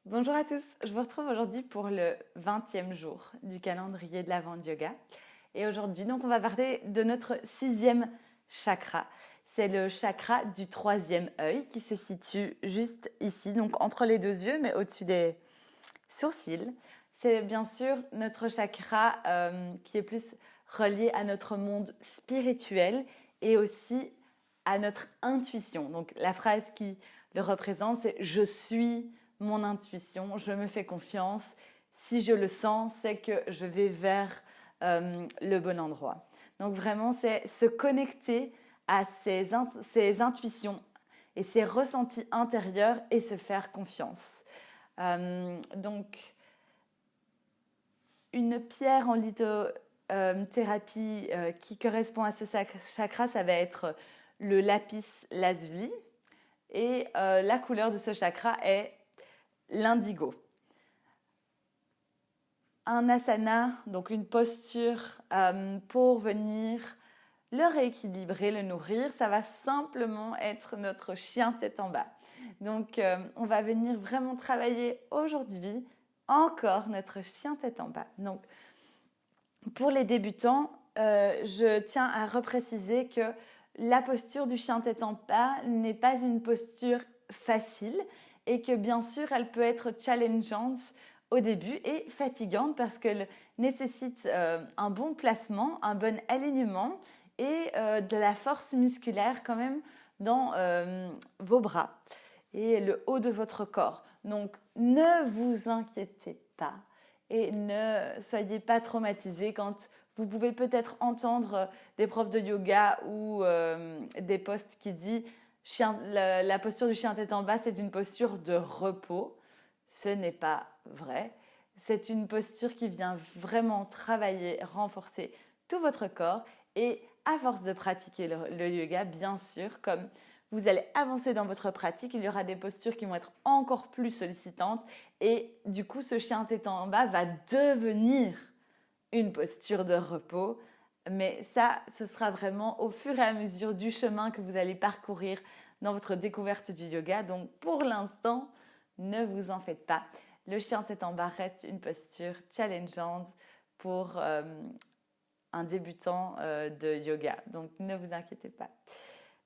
Bonjour à tous, je vous retrouve aujourd'hui pour le 20e jour du calendrier de l'Avent de Yoga. Et aujourd'hui, donc, on va parler de notre 6e chakra. C'est le chakra du 3e œil qui se situe juste ici, donc entre les deux yeux, mais au-dessus des sourcils. C'est bien sûr notre chakra qui est plus relié à notre monde spirituel et aussi à notre intuition. Donc la phrase qui le représente, c'est « Je suis mon intuition, je me fais confiance. Si je le sens, c'est que je vais vers le bon endroit. » Donc vraiment, c'est se connecter à ses intuitions et ses ressentis intérieurs et se faire confiance. Donc, une pierre en lithothérapie qui correspond à ce chakra, ça va être le lapis lazuli. Et la couleur de ce chakra est l'indigo. Un asana, donc une posture pour venir le rééquilibrer, le nourrir, ça va simplement être notre chien tête en bas. Donc, on va venir vraiment travailler aujourd'hui encore notre chien tête en bas. Donc, pour les débutants, je tiens à repréciser que la posture du chien tête en bas n'est pas une posture facile et que bien sûr, elle peut être challengeante au début et fatigante parce qu'elle nécessite un bon placement, un bon alignement et de la force musculaire quand même dans vos bras et le haut de votre corps. Donc, ne vous inquiétez pas et ne soyez pas traumatisés quand vous pouvez peut-être entendre des profs de yoga ou des posts qui disent la posture du chien tête en bas, c'est une posture de repos. Ce n'est pas vrai. C'est une posture qui vient vraiment travailler, renforcer tout votre corps et à force de pratiquer le yoga, bien sûr, comme vous allez avancer dans votre pratique, il y aura des postures qui vont être encore plus sollicitantes et du coup, ce chien tête en bas va devenir une posture de repos. Mais ça, ce sera vraiment au fur et à mesure du chemin que vous allez parcourir dans votre découverte du yoga. Donc, pour l'instant, ne vous en faites pas. Le chien tête en bas reste une posture challengeante pour un débutant de yoga. Donc, ne vous inquiétez pas.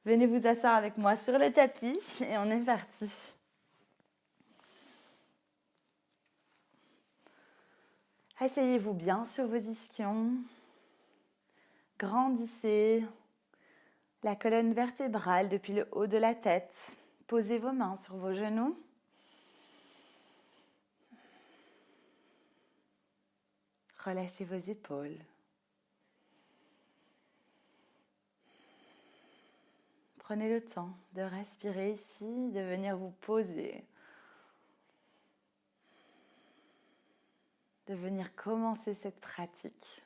Venez vous asseoir avec moi sur le tapis et on est parti. Asseyez-vous bien sur vos ischions. Grandissez la colonne vertébrale depuis le haut de la tête. Posez vos mains sur vos genoux. Relâchez vos épaules. Prenez le temps de respirer ici, de venir vous poser, de venir commencer cette pratique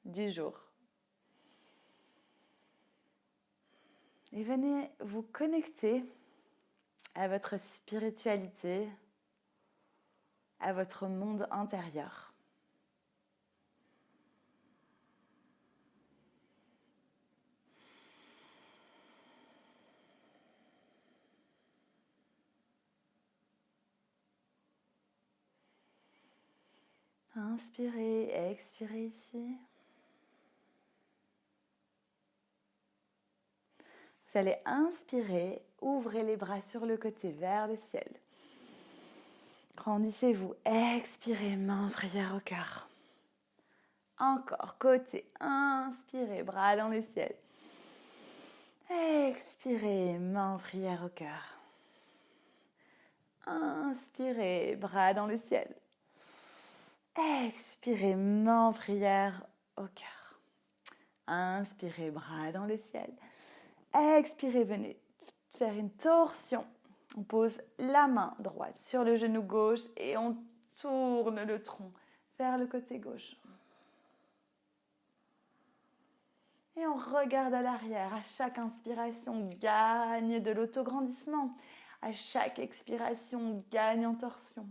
du jour. Et venez vous connecter à votre spiritualité, à votre monde intérieur. Inspirez et expirez ici. Vous allez inspirer, ouvrez les bras sur le côté vers le ciel. Grandissez-vous, expirez, main prière au cœur. Encore, côté, inspirez, bras dans le ciel. Expirez, main prière au cœur. Inspirez, bras dans le ciel. Expirez, main prière au cœur. Inspirez, bras dans le ciel. Expirez, venez faire une torsion. On pose la main droite sur le genou gauche et on tourne le tronc vers le côté gauche. Et on regarde à l'arrière. À chaque inspiration, on gagne de l'autograndissement. À chaque expiration, on gagne en torsion.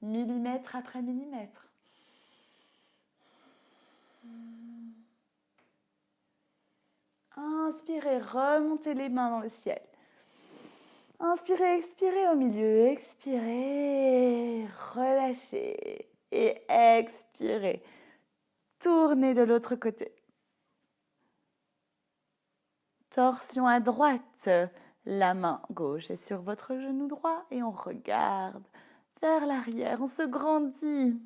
Millimètre après millimètre. Inspirez, remontez les mains dans le ciel. Inspirez, expirez au milieu. Expirez, relâchez et expirez. Tournez de l'autre côté. Torsion à droite. La main gauche est sur votre genou droit et on regarde vers l'arrière. On se grandit.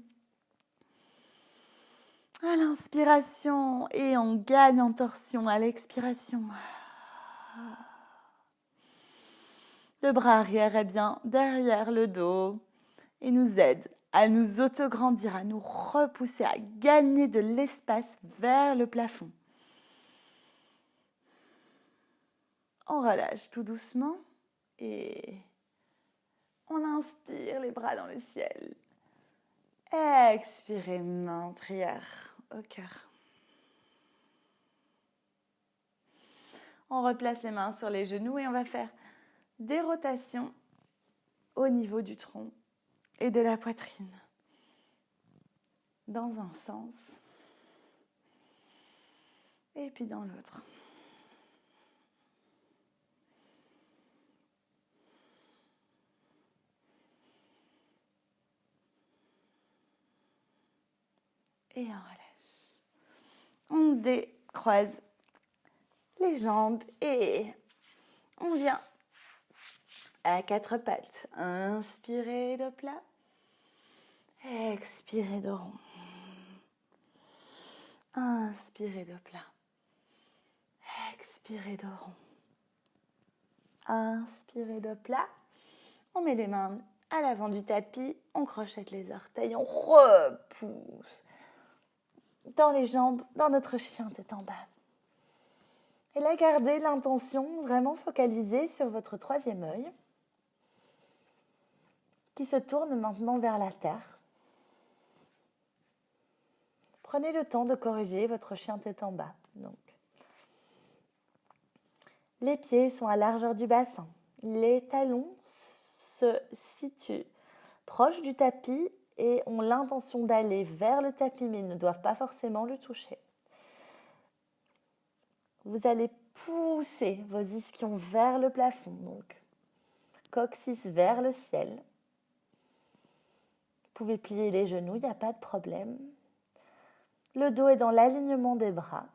À l'inspiration et on gagne en torsion à l'expiration. Le bras arrière est bien derrière le dos et nous aide à nous autograndir, à nous repousser, à gagner de l'espace vers le plafond. On relâche tout doucement et on inspire les bras dans le ciel. Expirez, main, prière au cœur. On replace les mains sur les genoux et on va faire des rotations au niveau du tronc et de la poitrine. Dans un sens et puis dans l'autre. Et on relâche. On décroise les jambes et on vient à quatre pattes. Inspirez de plat. Expirez de rond. Inspirez de plat. Expirez de rond. Inspirez de plat. On met les mains à l'avant du tapis. On crochette les orteils. On repousse dans les jambes, dans notre chien tête en bas. Et là, gardez l'intention vraiment focalisée sur votre troisième œil qui se tourne maintenant vers la terre. Prenez le temps de corriger votre chien tête en bas. Donc, les pieds sont à largeur du bassin. Les talons se situent proches du tapis et ont l'intention d'aller vers le tapis, mais ils ne doivent pas forcément le toucher. Vous allez pousser vos ischions vers le plafond, donc coccyx vers le ciel. Vous pouvez plier les genoux, il n'y a pas de problème. Le dos est dans l'alignement des bras.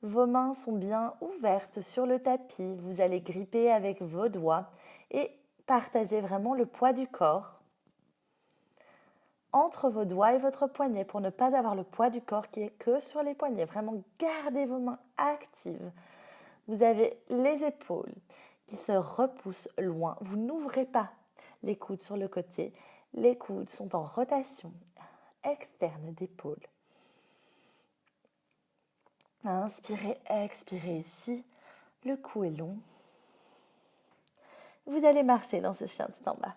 Vos mains sont bien ouvertes sur le tapis. Vous allez gripper avec vos doigts et partager vraiment le poids du corps entre vos doigts et votre poignet pour ne pas avoir le poids du corps qui est que sur les poignets. Vraiment, gardez vos mains actives. Vous avez les épaules qui se repoussent loin. Vous n'ouvrez pas les coudes sur le côté. Les coudes sont en rotation externe d'épaule. Inspirez, expirez ici. Le cou est long. Vous allez marcher dans ce chien tête en bas.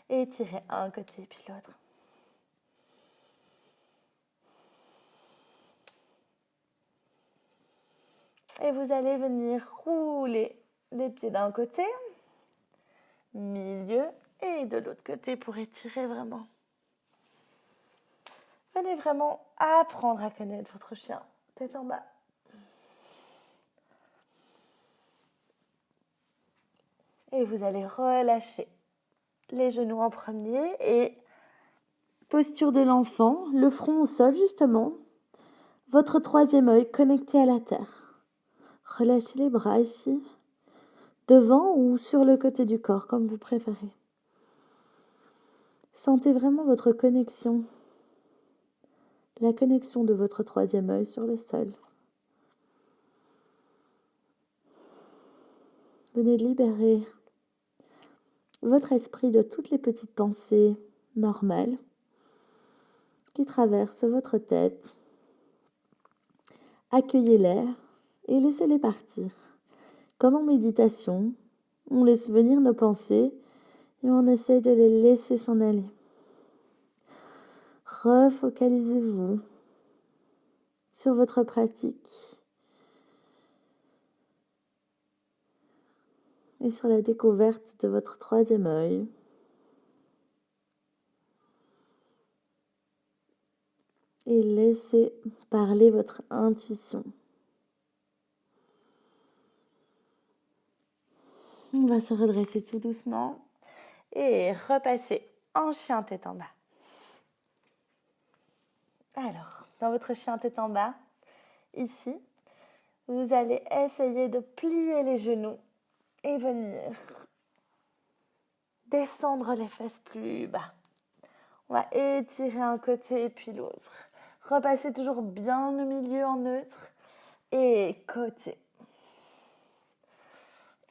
Et étirez un côté puis l'autre. Et vous allez venir rouler les pieds d'un côté, milieu et de l'autre côté pour étirer vraiment. Venez vraiment apprendre à connaître votre chien tête en bas. Et vous allez relâcher les genoux en premier et posture de l'enfant, le front au sol justement, votre troisième œil connecté à la terre. Relâchez les bras ici, devant ou sur le côté du corps comme vous préférez. Sentez vraiment votre connexion, la connexion de votre troisième œil sur le sol. Venez libérer votre esprit de toutes les petites pensées normales qui traversent votre tête. Accueillez-les et laissez-les partir. Comme en méditation, on laisse venir nos pensées et on essaie de les laisser s'en aller. Refocalisez-vous sur votre pratique et sur la découverte de votre troisième œil. Et laissez parler votre intuition. On va se redresser tout doucement et repasser en chien tête en bas. Alors, dans votre chien tête en bas, ici, vous allez essayer de plier les genoux et venir descendre les fesses plus bas. On va étirer un côté et puis l'autre. Repasser toujours bien au milieu en neutre et côté.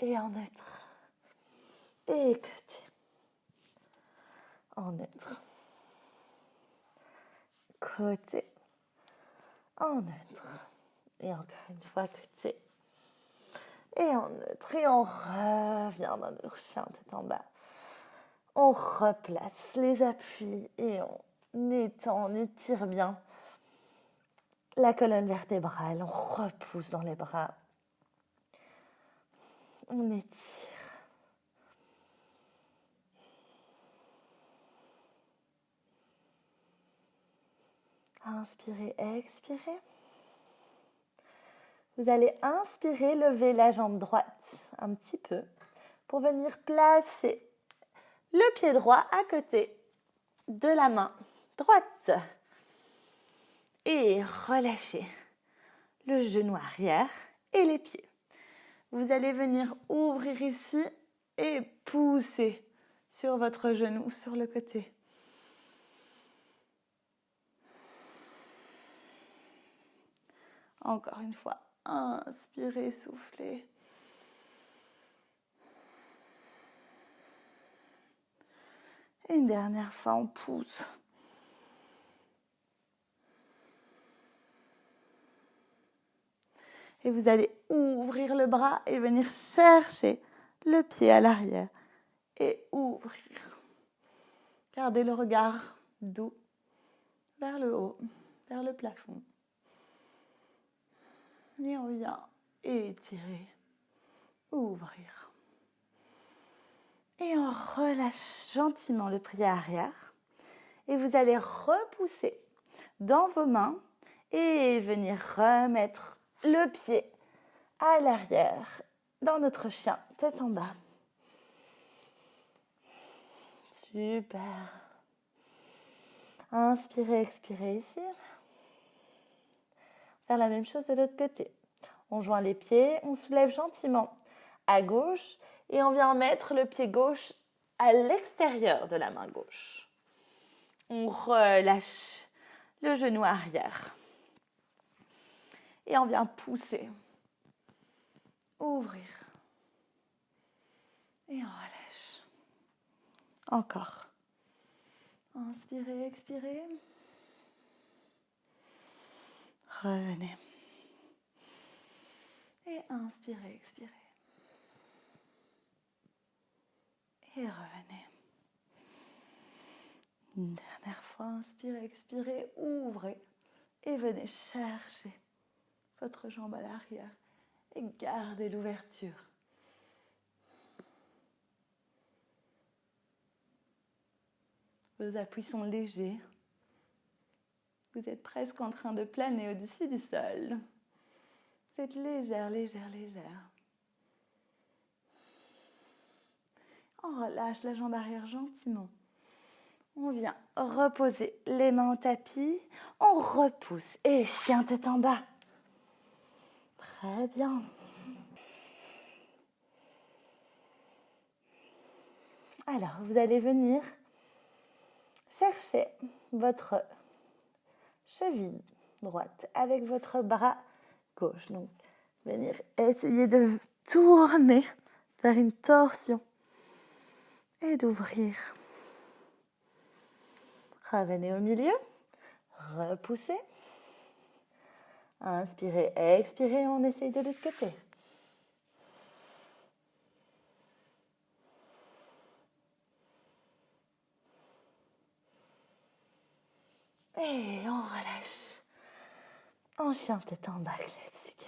Et en neutre. Et côté. En neutre. Côté. En neutre. Et encore une fois côté. Et en neutre. Et on revient dans notre chien tête en bas. On replace les appuis et on étend, on étire bien la colonne vertébrale. On repousse dans les bras. On étire. Inspirez, expirez. Vous allez inspirer, lever la jambe droite un petit peu pour venir placer le pied droit à côté de la main droite. Et relâchez le genou arrière et les pieds. Vous allez venir ouvrir ici et pousser sur votre genou, sur le côté. Encore une fois, inspirez, soufflez. Et une dernière fois, on pousse. Et vous allez ouvrir le bras et venir chercher le pied à l'arrière. Et ouvrir. Gardez le regard doux vers le haut, vers le plafond. Et on vient étirer, ouvrir. Et on relâche gentiment le pied arrière. Et vous allez repousser dans vos mains et venir remettre le pied à l'arrière dans notre chien, tête en bas. Super. Inspirez, expirez ici. Faire la même chose de l'autre côté. On joint les pieds, on soulève gentiment à gauche et on vient mettre le pied gauche à l'extérieur de la main gauche. On relâche le genou arrière. Et on vient pousser. Ouvrir. Et on relâche. Encore. Inspirez, expirez. Revenez. Et inspirez, expirez. Et revenez. Une dernière fois, inspirez, expirez, ouvrez. Et venez chercher votre jambe à l'arrière. Et gardez l'ouverture. Vos appuis sont légers. Vous êtes presque en train de planer au-dessus du sol. Vous êtes légère, légère, légère. On relâche la jambe arrière gentiment. On vient reposer les mains au tapis. On repousse et chien tête en bas. Très bien. Alors, vous allez venir chercher votre cheville droite avec votre bras gauche. Donc, venir essayer de tourner vers une torsion et d'ouvrir. Revenez au milieu, repoussez. Inspirez, expirez, on essaye de l'autre côté. Et on relâche. En chien tête en bas classique.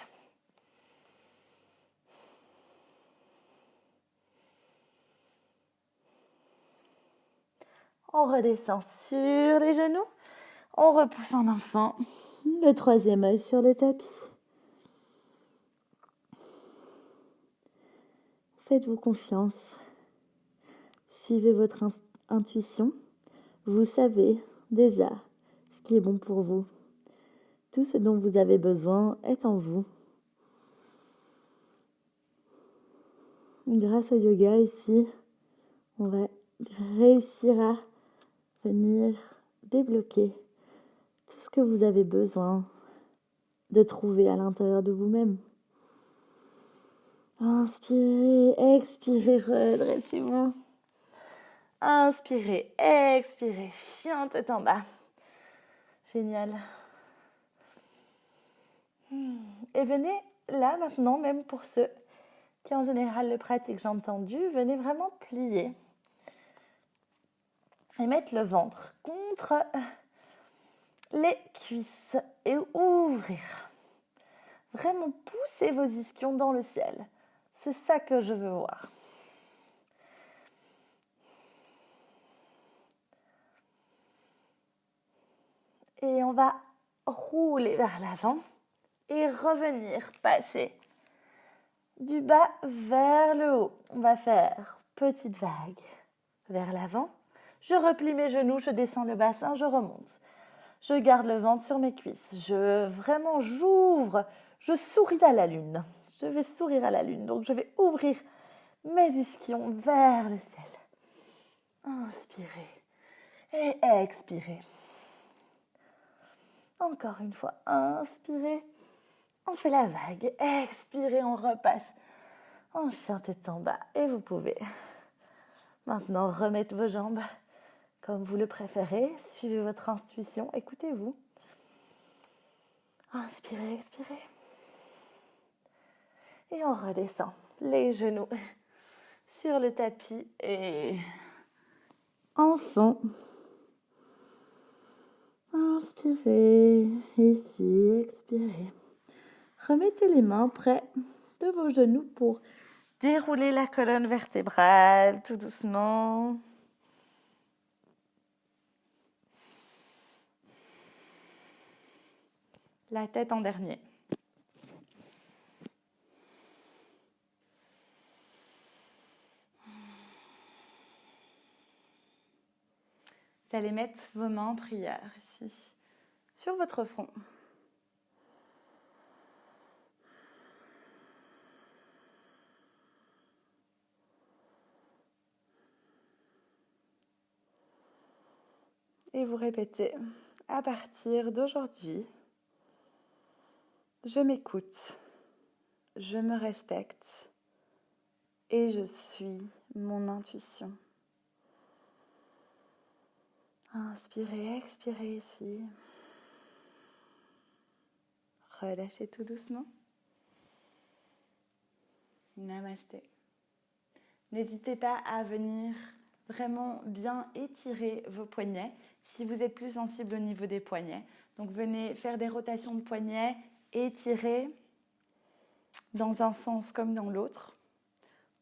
On redescend sur les genoux. On repousse en enfant. Le troisième œil sur le tapis. Faites-vous confiance. Suivez votre intuition. Vous savez déjà ce qui est bon pour vous. Tout ce dont vous avez besoin est en vous. Grâce au yoga ici, on va réussir à venir débloquer tout ce que vous avez besoin de trouver à l'intérieur de vous-même. Inspirez, expirez, redressez-vous. Inspirez, expirez, chien tête en bas. Génial. Et venez là maintenant, même pour ceux qui en général le pratiquent, j'ai entendu, venez vraiment plier. Et mettre le ventre contre les cuisses et ouvrir. Vraiment poussez vos ischions dans le ciel. C'est ça que je veux voir. Et on va rouler vers l'avant et revenir passer du bas vers le haut. On va faire petite vague vers l'avant. Je replie mes genoux, je descends le bassin, je remonte. Je garde le ventre sur mes cuisses. J'ouvre. Je souris à la lune. Je vais sourire à la lune. Donc, je vais ouvrir mes ischions vers le ciel. Inspirez et expirez. Encore une fois, inspirez. On fait la vague. Expirez, on repasse en chien tête en bas. Et vous pouvez maintenant remettre vos jambes comme vous le préférez. Suivez votre intuition. Écoutez-vous. Inspirez, expirez. Et on redescend les genoux sur le tapis. Et enfin, inspirez. Ici, expirez. Remettez les mains près de vos genoux pour dérouler la colonne vertébrale tout doucement. La tête en dernier. Vous allez mettre vos mains en prière ici, sur votre front. Et vous répétez, à partir d'aujourd'hui, je m'écoute, je me respecte et je suis mon intuition. Inspirez, expirez ici. Relâchez tout doucement. Namasté. N'hésitez pas à venir vraiment bien étirer vos poignets si vous êtes plus sensible au niveau des poignets. Donc venez faire des rotations de poignets, étirer dans un sens comme dans l'autre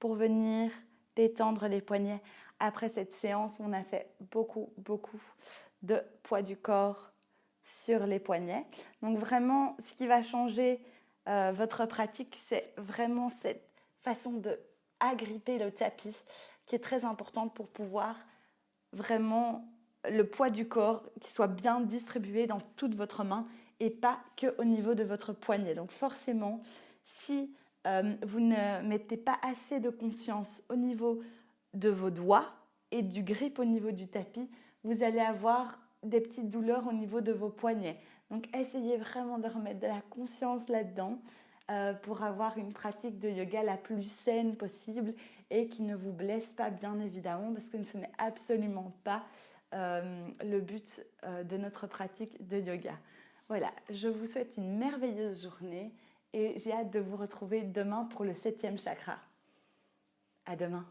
pour venir détendre les poignets. Après cette séance, on a fait beaucoup de poids du corps sur les poignets. Donc vraiment, ce qui va changer votre pratique, c'est vraiment cette façon de agripper le tapis qui est très importante pour pouvoir vraiment le poids du corps qui soit bien distribué dans toute votre main et pas qu'au niveau de votre poignet. Donc forcément, si vous ne mettez pas assez de conscience au niveau de vos doigts et du grip au niveau du tapis, vous allez avoir des petites douleurs au niveau de vos poignets. Donc essayez vraiment de remettre de la conscience là-dedans pour avoir une pratique de yoga la plus saine possible et qui ne vous blesse pas, bien évidemment, parce que ce n'est absolument pas le but de notre pratique de yoga. Voilà, je vous souhaite une merveilleuse journée et j'ai hâte de vous retrouver demain pour le 7e chakra. À demain.